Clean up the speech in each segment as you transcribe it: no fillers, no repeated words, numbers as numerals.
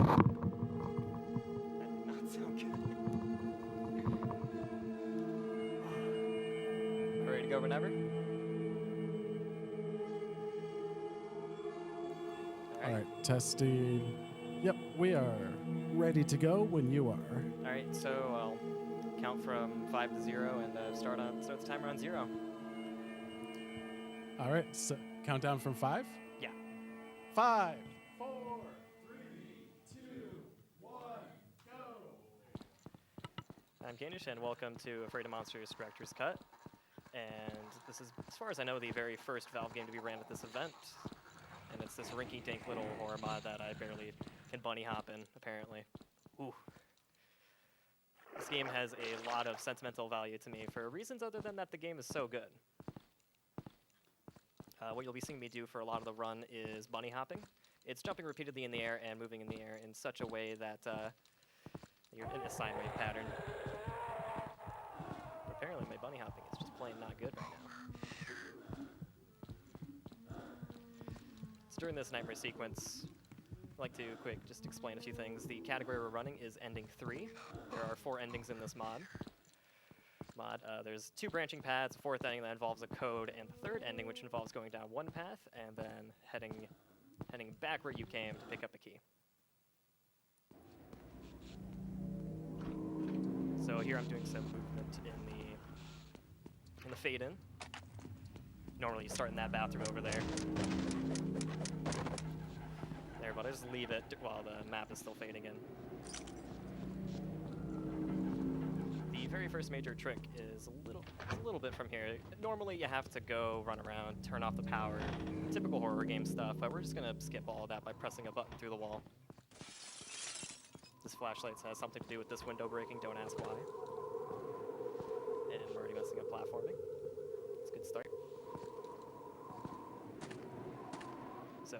That did not sound good. Ready to go whenever? All right, testing. Yep, we are ready to go when you are. All right, so I'll count from 5 to 0 and start the timer on 0. All right, so countdown from 5? Yeah. 5, 4, 3, 2, 1, go. I'm Kaneish, and welcome to Afraid of Monsters Director's Cut. And this is, as far as I know, the very first Valve game to be ran at this event. And it's this rinky-dink little horror mod that I barely can bunny hop in, apparently. Ooh. This game has a lot of sentimental value to me for reasons other than that the game is so good. What you'll be seeing me do for a lot of the run is bunny hopping. It's jumping repeatedly in the air and moving in the air in such a way that you're in a sine wave pattern. Apparently my bunny hopping is just plain not good right now. So during this nightmare sequence, I'd like to just explain a few things. The category we're running is ending 3. There are 4 endings in this mod. There's 2 branching paths, a 4th ending that involves a code, and the 3rd ending which involves going down 1 path and then heading back where you came to pick up a key. So here I'm doing some movement in the fade in. Normally you start in that bathroom over there. There, but I just leave it while the map is still fading in. The very first major trick is a little bit from here. Normally you have to go run around, turn off the power, typical horror game stuff, but we're just gonna skip all of that by pressing a button through the wall. This flashlight has something to do with this window breaking, don't ask why. And I'm already messing up platforming. It's a good start. So,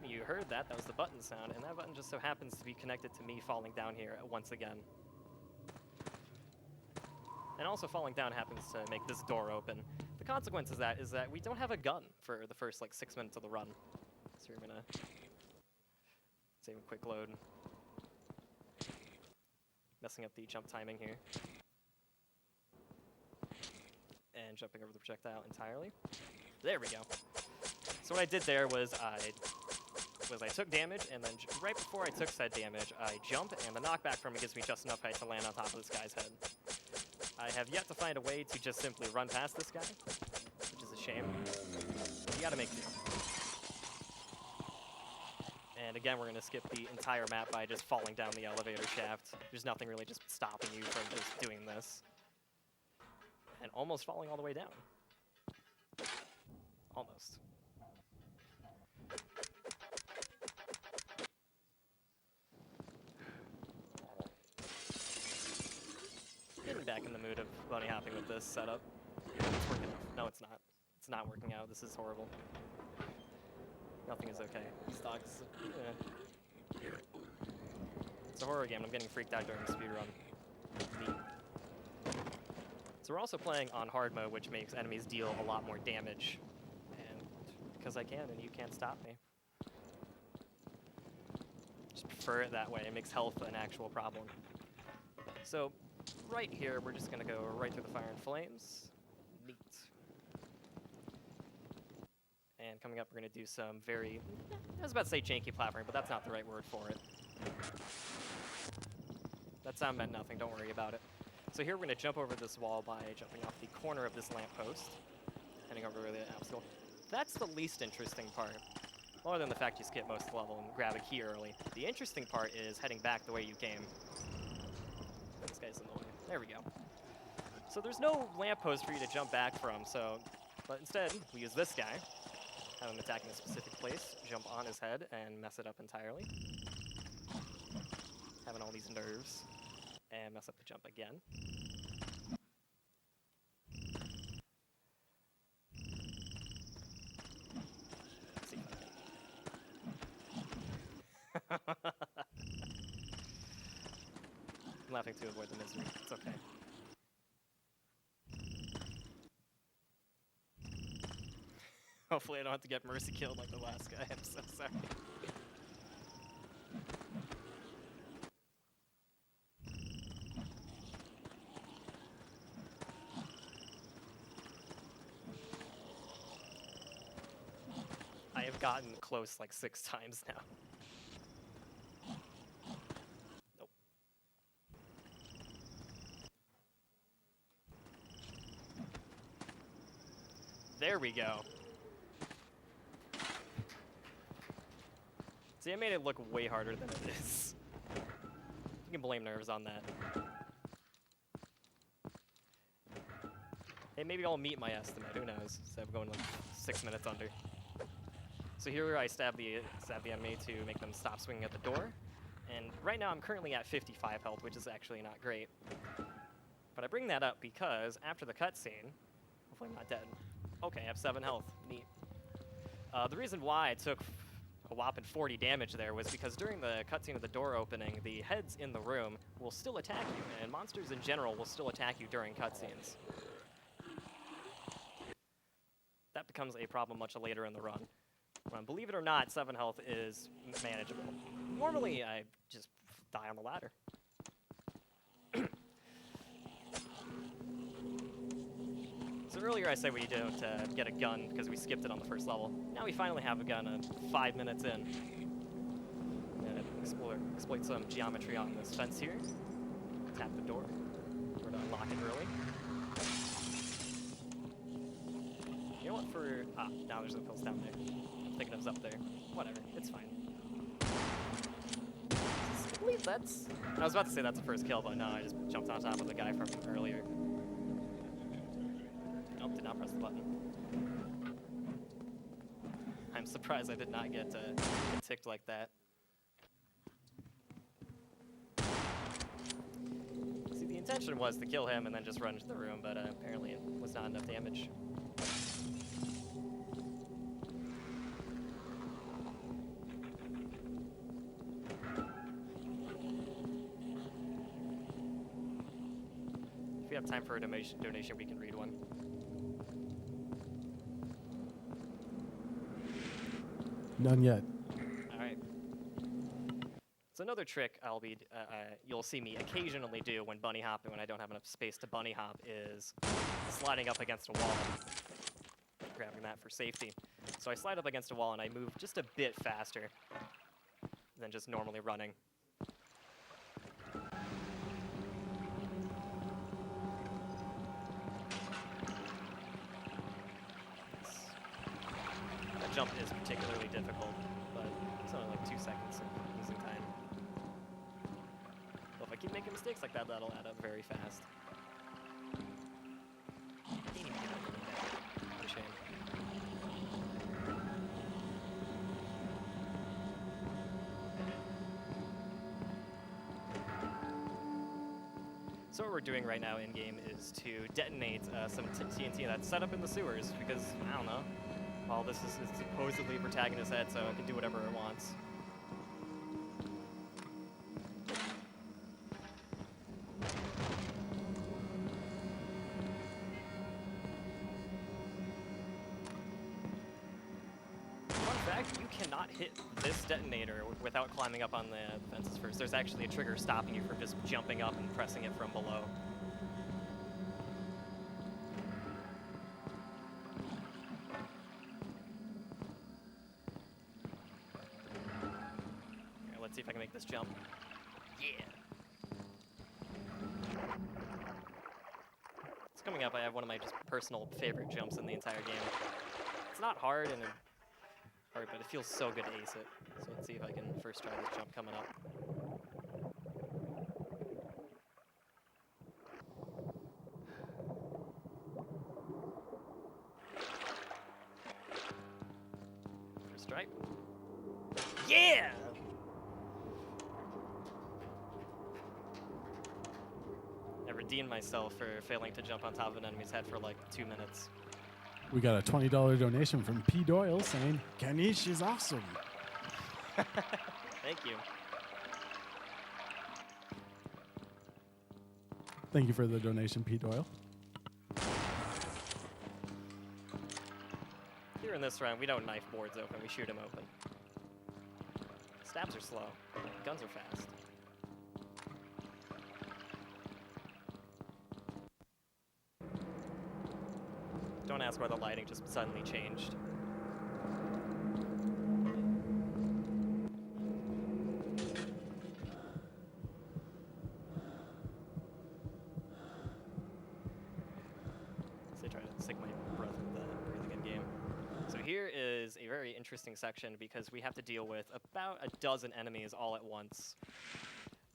you heard that was the button sound, and that button just so happens to be connected to me falling down here once again. And also falling down happens to make this door open. The consequence of that is that we don't have a gun for the first 6 minutes of the run. So we're gonna save a quick load. Messing up the jump timing here. And jumping over the projectile entirely. There we go. So what I did there was I took damage, and then right before I took said damage, I jump, and the knockback from it gives me just enough height to land on top of this guy's head. I have yet to find a way to just simply run past this guy, which is a shame. You gotta make do. And again, we're gonna skip the entire map by just falling down the elevator shaft. There's nothing really just stopping you from just doing this. And almost falling all the way down. Almost. Getting back in the mood of bunny hopping with this setup. It's working out. No, it's not. It's not working out. This is horrible. Nothing is okay. These dogs. It's a horror game. I'm getting freaked out during the speedrun. Neat. So we're also playing on hard mode, which makes enemies deal a lot more damage. And because I can, and you can't stop me. Just prefer it that way. It makes health an actual problem. So right here, we're just gonna go right through the fire and flames. Neat. And coming up, we're gonna do some very, I was about to say janky platforming, but that's not the right word for it. That sound meant nothing, don't worry about it. So here we're gonna jump over this wall by jumping off the corner of this lamppost, heading over the obstacle. That's the least interesting part. More than the fact you skip most of the level and grab a key early. The interesting part is heading back the way you came. This guy's in the way. There we go. So there's no lamppost for you to jump back from, but instead we use this guy, have him attacking a specific place, jump on his head, and mess it up entirely. Having all these nerves, and mess up the jump again. Let's see if I can. I'm laughing to avoid the misery. It's okay. Hopefully I don't have to get mercy killed like the last guy. I'm so sorry. gotten close like 6 times now. Nope. There we go. See, I made it look way harder than it is. You can blame nerves on that. Hey, maybe I'll meet my estimate, who knows, instead of going like 6 minutes under. So here I stab the enemy to make them stop swinging at the door. And right now I'm currently at 55 health, which is actually not great. But I bring that up because after the cutscene, hopefully I'm not dead. Okay, I have 7 health, neat. The reason why I took a whopping 40 damage there was because during the cutscene of the door opening, the heads in the room will still attack you, and monsters in general will still attack you during cutscenes. That becomes a problem much later in the run. Believe it or not, 7 health is manageable. Normally, I just die on the ladder. So earlier I said we don't get a gun because we skipped it on the first level. Now we finally have a gun 5 minutes in. Exploit some geometry on this fence here. Tap the door. Or to unlock it early. You know what, now there's no pills down there. I'm thinking it was up there. Whatever, it's fine. I believe that's... I was about to say that's the first kill, but no, I just jumped on top of the guy from earlier. Nope, did not press the button. I'm surprised I did not get ticked like that. See, the intention was to kill him and then just run into the room, but apparently it was not enough damage. If we have time for a donation, we can read one. None yet. All right. So another trick you'll see me occasionally do when bunny hopping when I don't have enough space to bunny hop is sliding up against a wall, grabbing that for safety. So I slide up against a wall and I move just a bit faster than just normally running. That jump is particularly difficult, but it's only like 2 seconds of losing time. Well, if I keep making mistakes like that, that'll add up very fast. Didn't even get under that. What a shame. So what we're doing right now in-game is to detonate some TNT that's set up in the sewers, because, I don't know, well, this is supposedly protagonist's head, so it can do whatever it wants. Fun fact, you cannot hit this detonator without climbing up on the fences first. There's actually a trigger stopping you from just jumping up and pressing it from below. Alright, let's see if I can make this jump. Yeah! It's coming up, I have one of my just personal favorite jumps in the entire game. It's not hard, but it feels so good to ace it. So let's see if I can first try this jump coming up. First strike. Yeah! I redeemed myself for failing to jump on top of an enemy's head for like 2 minutes. We got a $20 donation from P. Doyle saying, Kaneish is awesome. Thank you. Thank you for the donation, P. Doyle. Here in this round, we don't knife boards open, we shoot them open. Stabs are slow, guns are fast. Don't ask why the lighting just suddenly changed. interesting section because we have to deal with about a dozen enemies all at once.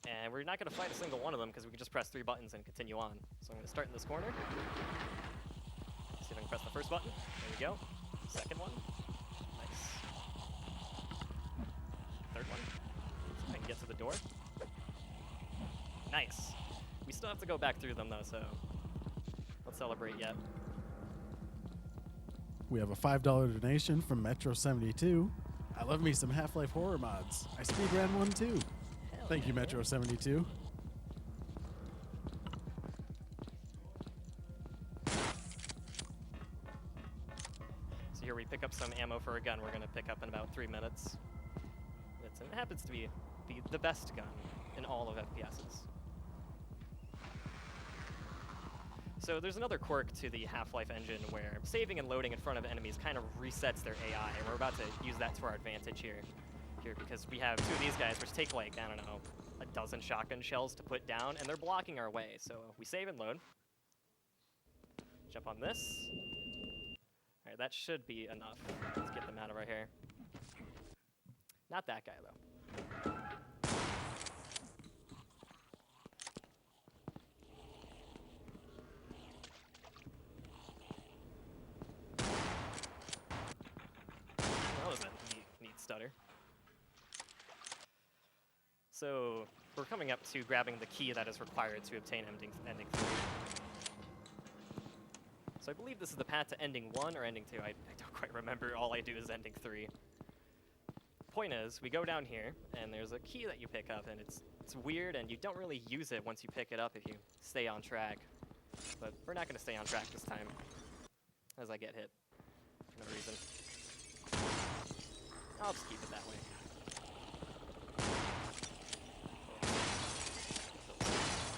And we're not going to fight a single one of them because we can just press 3 buttons and continue on. So I'm going to start in this corner. See if I can press the first button. There we go. Second one. Nice. Third one. See if I can get to the door. Nice. We still have to go back through them though, so let's celebrate yet. We have a $5 donation from Metro72. I love me some Half-Life horror mods. I speedran one too. Hell Thank you, yeah. Metro72. So here we pick up some ammo for a gun we're going to pick up in about 3 minutes. It happens to be the best gun in all of FPSs. So there's another quirk to the Half-Life engine where saving and loading in front of enemies kind of resets their AI, and we're about to use that to our advantage here because we have 2 of these guys which take like, I don't know, a dozen shotgun shells to put down, and they're blocking our way. So we save and load. Jump on this. All right, that should be enough. Let's get them out of our hair. Not that guy, though. That was a neat stutter. So we're coming up to grabbing the key that is required to obtain ending 3. So I believe this is the path to ending 1 or ending 2. I don't quite remember. All I do is ending 3. Point is, we go down here, and there's a key that you pick up, and it's weird, and you don't really use it once you pick it up if you stay on track. But we're not going to stay on track this time, as I get hit for no reason. I'll just keep it that way.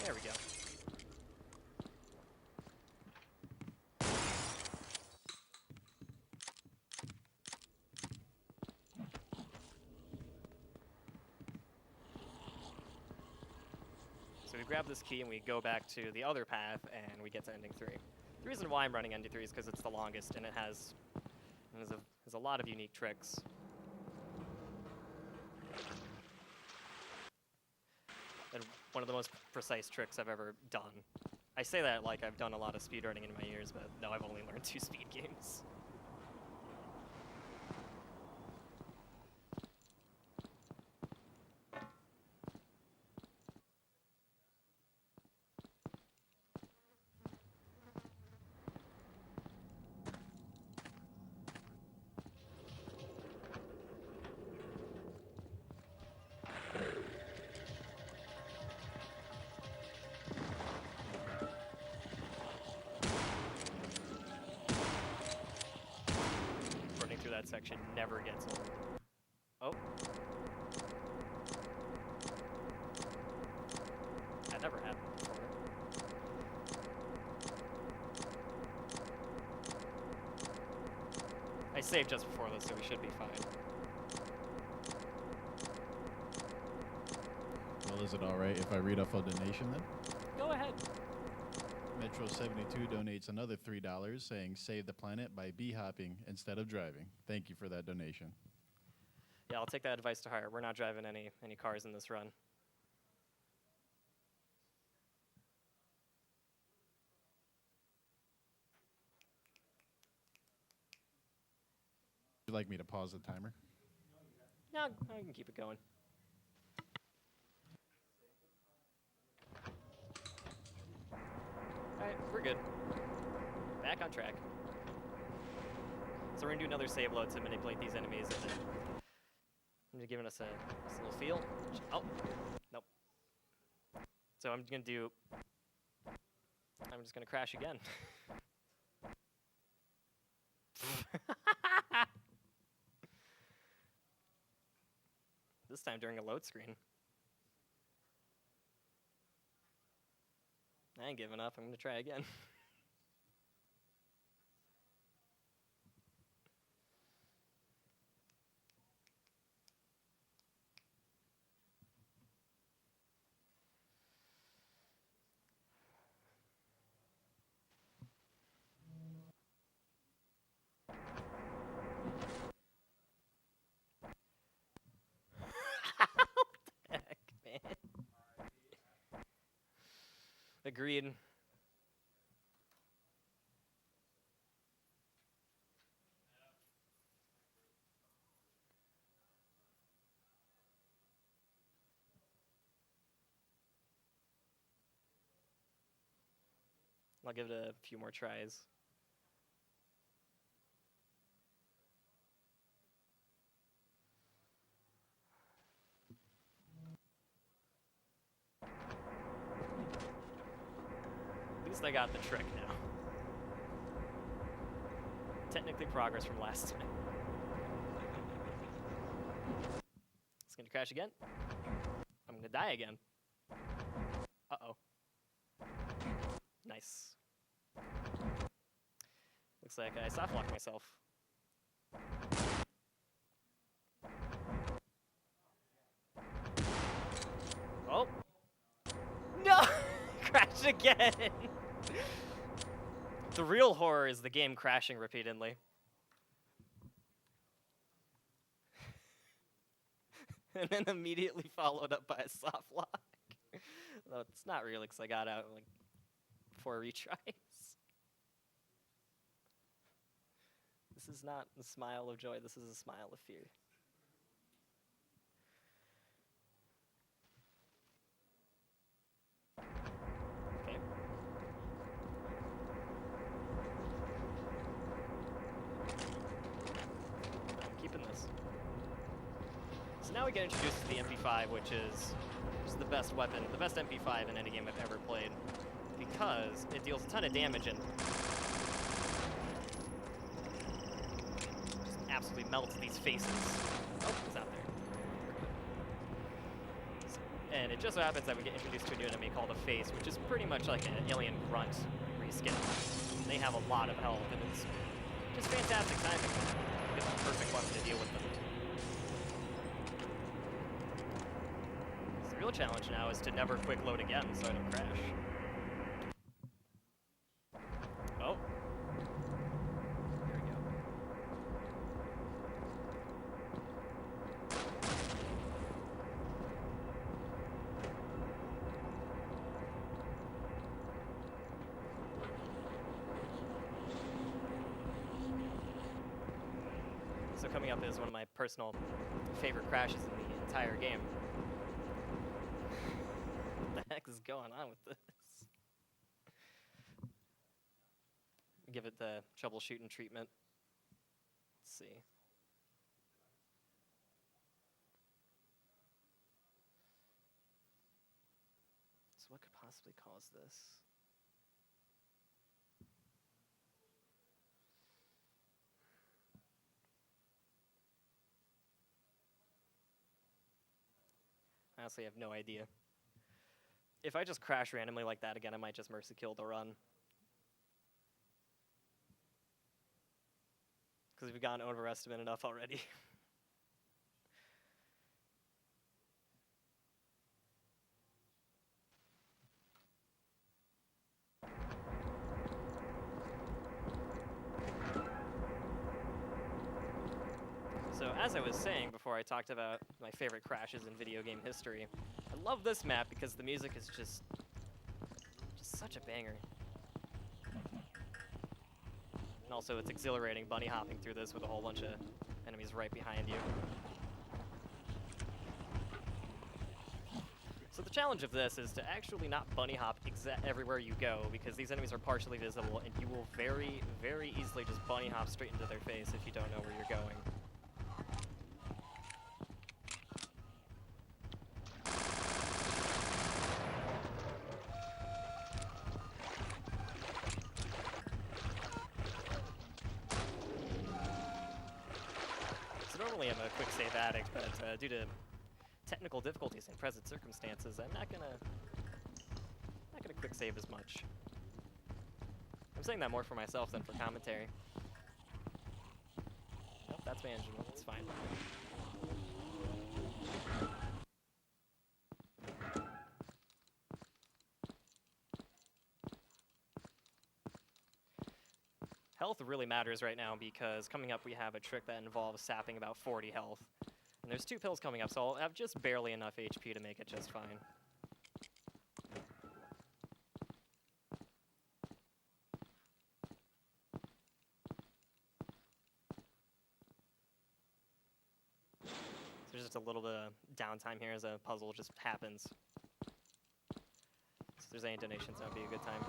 There we go. So we grab this key and we go back to the other path and we get to ending 3. The reason why I'm running ending 3 is because it's the longest and it has a lot of unique tricks. And one of the most precise tricks I've ever done. I say that like I've done a lot of speedrunning in my years, but no, I've only learned 2 speed games. That section never gets old. Oh. That never happened before. I saved just before this, so we should be fine. Well, is it alright if I read off a donation then? Go ahead. Metro72 donates another $3 saying save the planet by bee hopping instead of driving. Thank you for that donation. Yeah, I'll take that advice to heart. We're not driving any cars in this run. Would you like me to pause the timer? No, I can keep it going. Alright, we're good. Back on track. So we're gonna do another save load to manipulate these enemies, and they're giving us a nice little feel. Oh, nope. So I'm just gonna crash again. This time during a load screen. I ain't giving up. I'm gonna try again. Agreed. I'll give it a few more tries. At least I got the trick now. Technically progress from last time. It's gonna crash again. I'm gonna die again. Uh-oh. Nice. Looks like I soft locked myself. Oh! No! Crashed again! The real horror is the game crashing repeatedly. And then immediately followed up by a soft lock. Though it's not really, because I got out in like 4 retries. This is not a smile of joy, this is a smile of fear. Okay. I'm keeping this. So now we get introduced to the MP5, which is the best weapon, the best MP5 in any game I've ever played, because it deals a ton of damage and just absolutely melts these faces. Oh, it's out there. And it just so happens that we get introduced to a new enemy called a face, which is pretty much like an alien grunt reskin. They have a lot of health, and it's just fantastic timing. It's the perfect weapon to deal with them. The real challenge now is to never quick load again so I don't crash. Oh. There we go. So coming up is one of my personal favorite crashes in the entire game. What the heck is going on with this? Give it the troubleshooting treatment. Let's see. So what could possibly cause this? I honestly have no idea. If I just crash randomly like that again, I might just mercy kill the run. Because we've gotten overestimated enough already. So as I was saying before I talked about my favorite crashes in video game history, I love this map because the music is just such a banger. And also it's exhilarating bunny hopping through this with a whole bunch of enemies right behind you. So the challenge of this is to actually not bunny hop everywhere you go, because these enemies are partially visible and you will very, very easily just bunny hop straight into their face if you don't know where you're going. Normally I'm a quick save addict, but due to technical difficulties and present circumstances, I'm not gonna quick save as much. I'm saying that more for myself than for commentary. Nope, that's manageable. It's fine. Health really matters right now because coming up we have a trick that involves sapping about 40 health. And there's 2 pills coming up, so I'll have just barely enough HP to make it just fine. just a little bit of downtime here as a puzzle just happens. So if there's any donations, that would be a good time.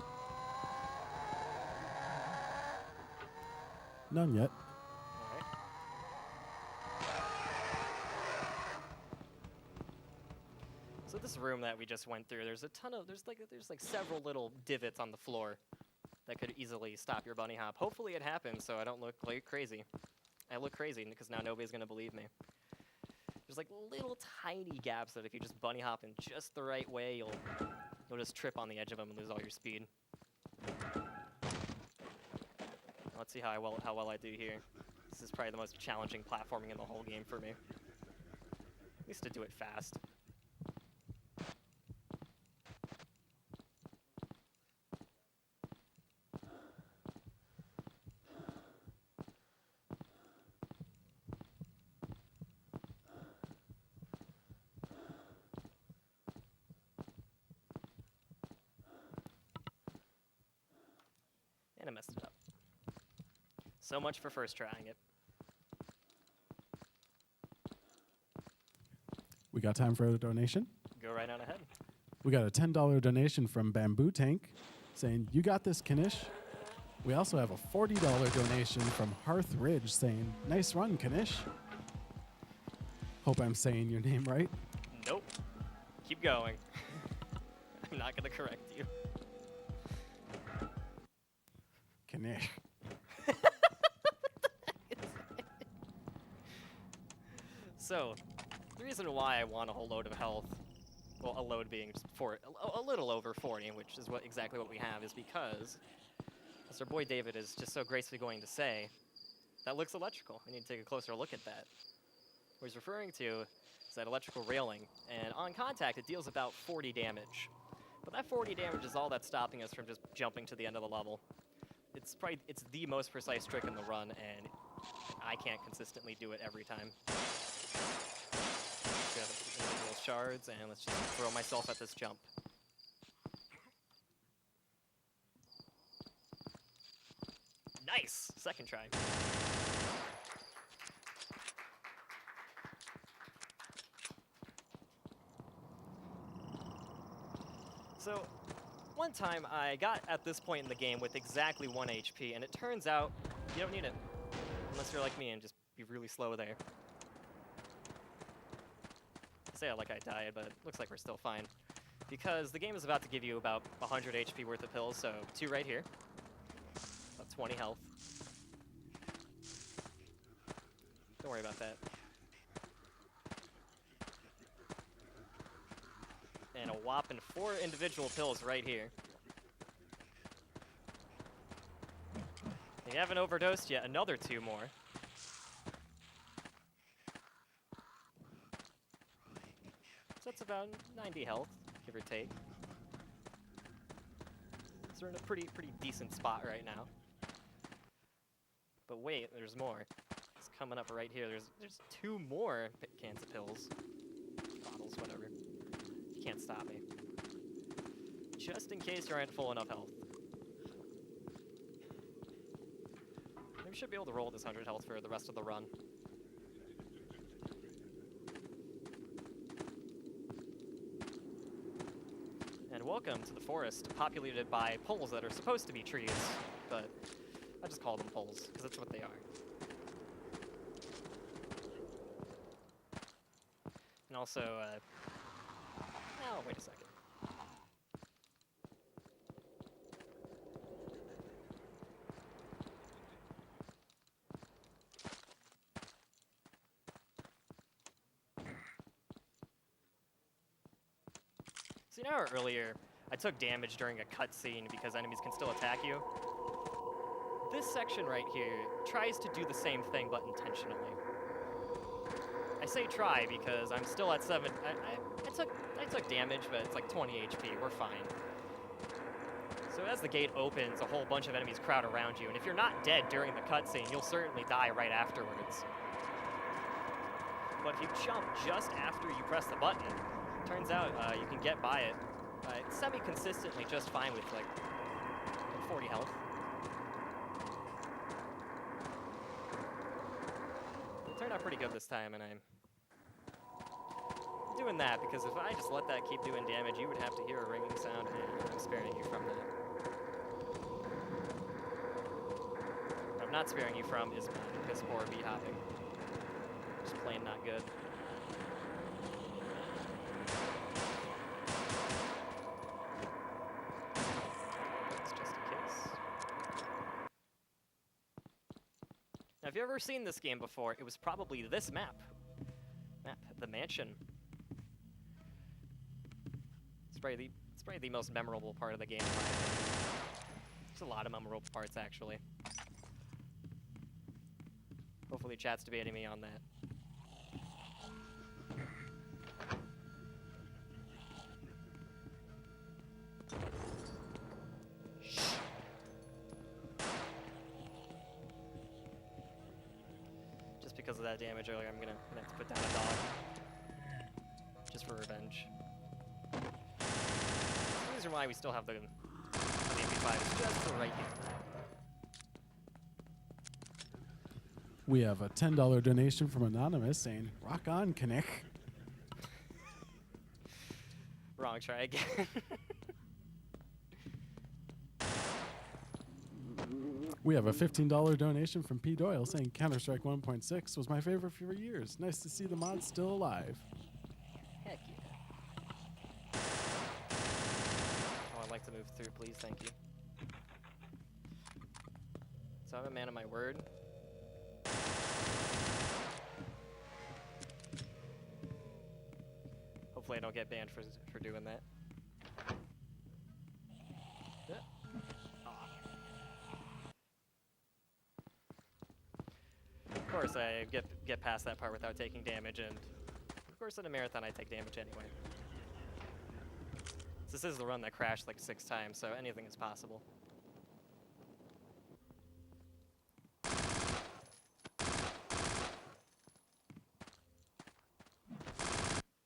None yet. All right. So this room that we just went through, there's like several little divots on the floor that could easily stop your bunny hop. Hopefully it happens so I don't look like crazy. I look crazy because now nobody's gonna believe me. There's like little tiny gaps that if you just bunny hop in just the right way, you'll just trip on the edge of them and lose all your speed. Let's see how well I do here. This is probably the most challenging platforming in the whole game for me. At least to do it fast. And I messed it up. So much for first trying it. We got time for a donation? Go right on ahead. We got a $10 donation from Bamboo Tank saying, "You got this, Kaneish." We also have a $40 donation from Hearth Ridge saying, "Nice run, Kaneish." Hope I'm saying your name right. Nope. Keep going. I'm not gonna correct you. Kaneish. So, the reason why I want a whole load of health, well, a load being just a little over 40, which is exactly what we have, is because, as our boy David is just so gracefully going to say, that looks electrical. We need to take a closer look at that. What he's referring to is that electrical railing, and on contact, it deals about 40 damage. But that 40 damage is all that's stopping us from just jumping to the end of the level. It's the most precise trick in the run, and I can't consistently do it every time. Grab individual shards, and let's just throw myself at this jump. Nice! Second try. So, one time I got at this point in the game with exactly 1 HP, and it turns out you don't need it. Unless you're like me and just be really slow there. I say it like I died, but it looks like we're still fine. Because the game is about to give you about 100 HP worth of pills, so 2 right here. About 20 health. Don't worry about that. And a whopping 4 individual pills right here. If you haven't overdosed yet, another 2 more. So that's about 90 health, give or take. So we're in a pretty decent spot right now. But wait, there's more. It's coming up right here. There's 2 more cans of pills. Bottles, whatever. You can't stop me. Just in case you're at full enough health. We should be able to roll this 100 health for the rest of the run. And welcome to the forest, populated by poles that are supposed to be trees, but I just call them poles, because that's what they are. And also, oh, wait a second. So you know earlier, I took damage during a cutscene because enemies can still attack you? This section right here tries to do the same thing, but intentionally. I say try because I'm still at 7. I took damage, but it's like 20 HP. We're fine. So as the gate opens, a whole bunch of enemies crowd around you, and if you're not dead during the cutscene, you'll certainly die right afterwards. But if you jump just after you press the button, turns out you can get by it semi-consistently just fine with like 40 health. It turned out pretty good this time, and I'm doing that because if I just let that keep doing damage, you would have to hear a ringing sound, and I'm sparing you from that. What I'm not sparing you from is my piss poor B-hopping. Just plain not good. It's just a case. Now, if you've ever seen this game before, it was probably this map. The mansion. It's probably the most memorable part of the game. There's a lot of memorable parts, actually. Hopefully chat's debating me on that. Shh. Just because of that damage earlier, I'm gonna have to put down a dog. Just for revenge. The reason why we still have the MP5 is just for right here. We have a $10 donation from Anonymous saying, rock on, Kaneish. Wrong try again. We have a $15 donation from P. Doyle saying Counter-Strike 1.6 was my favorite for years. Nice to see the mod still alive. Heck yeah. Oh, I'd like to move through, please, thank you. So I'm a man of my word. Hopefully I don't get banned for doing that. Yeah. Aw. Of course, I get past that part without taking damage, and of course in a marathon I take damage anyway. This is the run that crashed like 6 times, so anything is possible.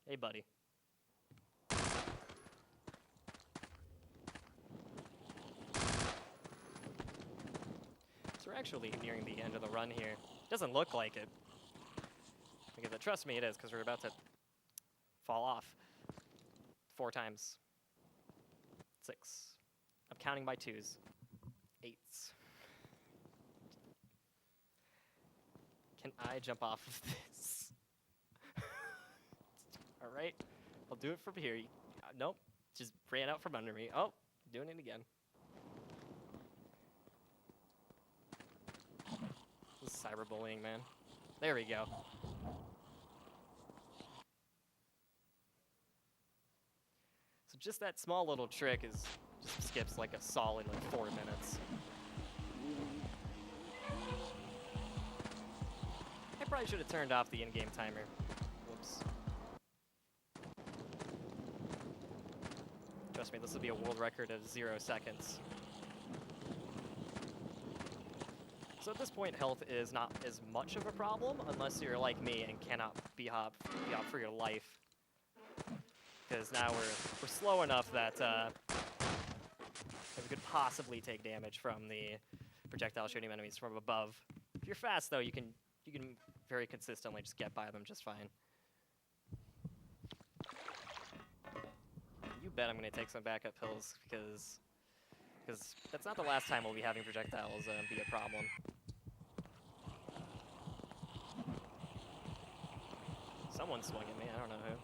Hey, buddy. So we're actually nearing the end of the run here. Doesn't look like it. Because trust me, it is, because we're about to fall off 4 times. 6. I'm counting by 2s. 8s. Can I jump off of this? All right, I'll do it from here. Nope, just ran out from under me. Oh, doing it again. This is cyberbullying, man. There we go. So just that small little trick just skips like a solid 4 minutes. I probably should have turned off the in-game timer. Whoops. Trust me, this will be a world record of 0 seconds. So at this point, health is not as much of a problem unless you're like me and cannot be-hop for your life. Because now we're slow enough that we could possibly take damage from the projectile shooting enemies from above. If you're fast though, you can very consistently just get by them just fine. You bet I'm gonna take some backup pills because that's not the last time we'll be having projectiles be a problem. Someone swung at me, I don't know who.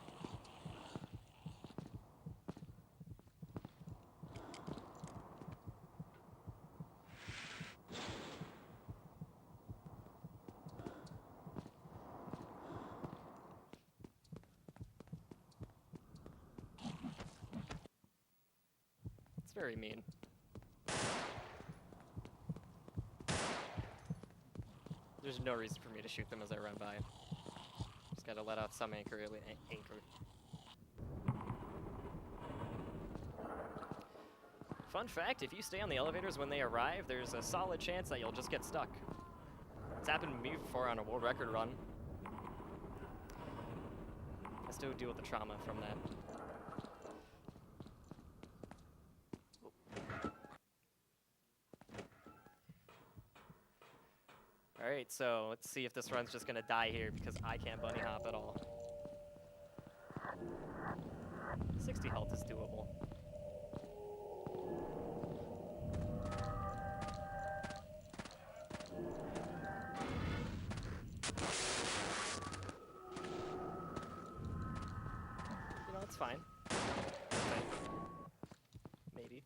It's very mean. There's no reason for me to shoot them as I run by. Just gotta let out some anchor. Fun fact, if you stay on the elevators when they arrive, there's a solid chance that you'll just get stuck. It's happened to me before on a world record run. I still deal with the trauma from that. Alright, so let's see if this run's just gonna die here because I can't bunny hop at all. 60 health is doable. You know, it's fine. Okay. Maybe.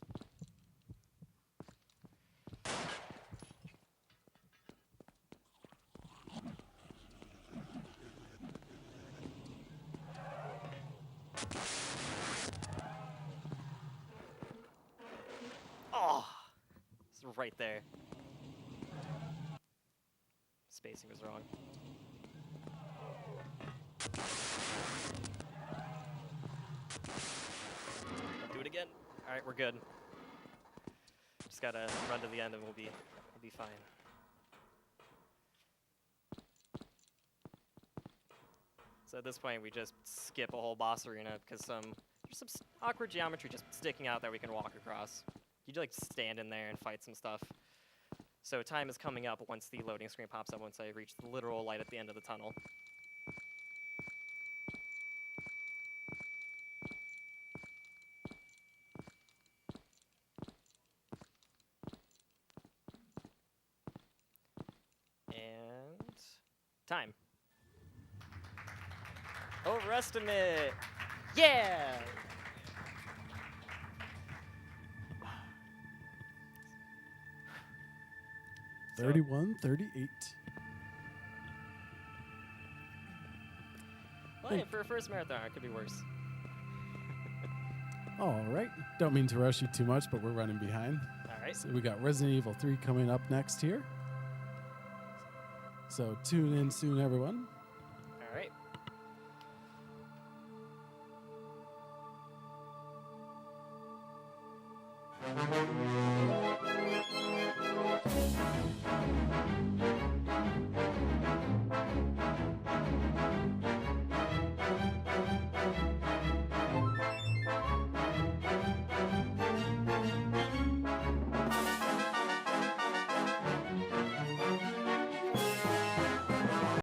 Oh! It's right there. Spacing was wrong. Don't do it again. All right, we're good. Just gotta run to the end and we'll be fine. So at this point, we just skip a whole boss arena because there's some awkward geometry just sticking out that we can walk across. You like stand in there and fight some stuff. So time is coming up once the loading screen pops up once I reach the literal light at the end of the tunnel. And time. Overestimate! Yeah! 31-38. Well, yeah, for a first marathon, it could be worse. All right. Don't mean to rush you too much, but we're running behind. All right. So we got Resident Evil 3 coming up next here. So tune in soon, everyone.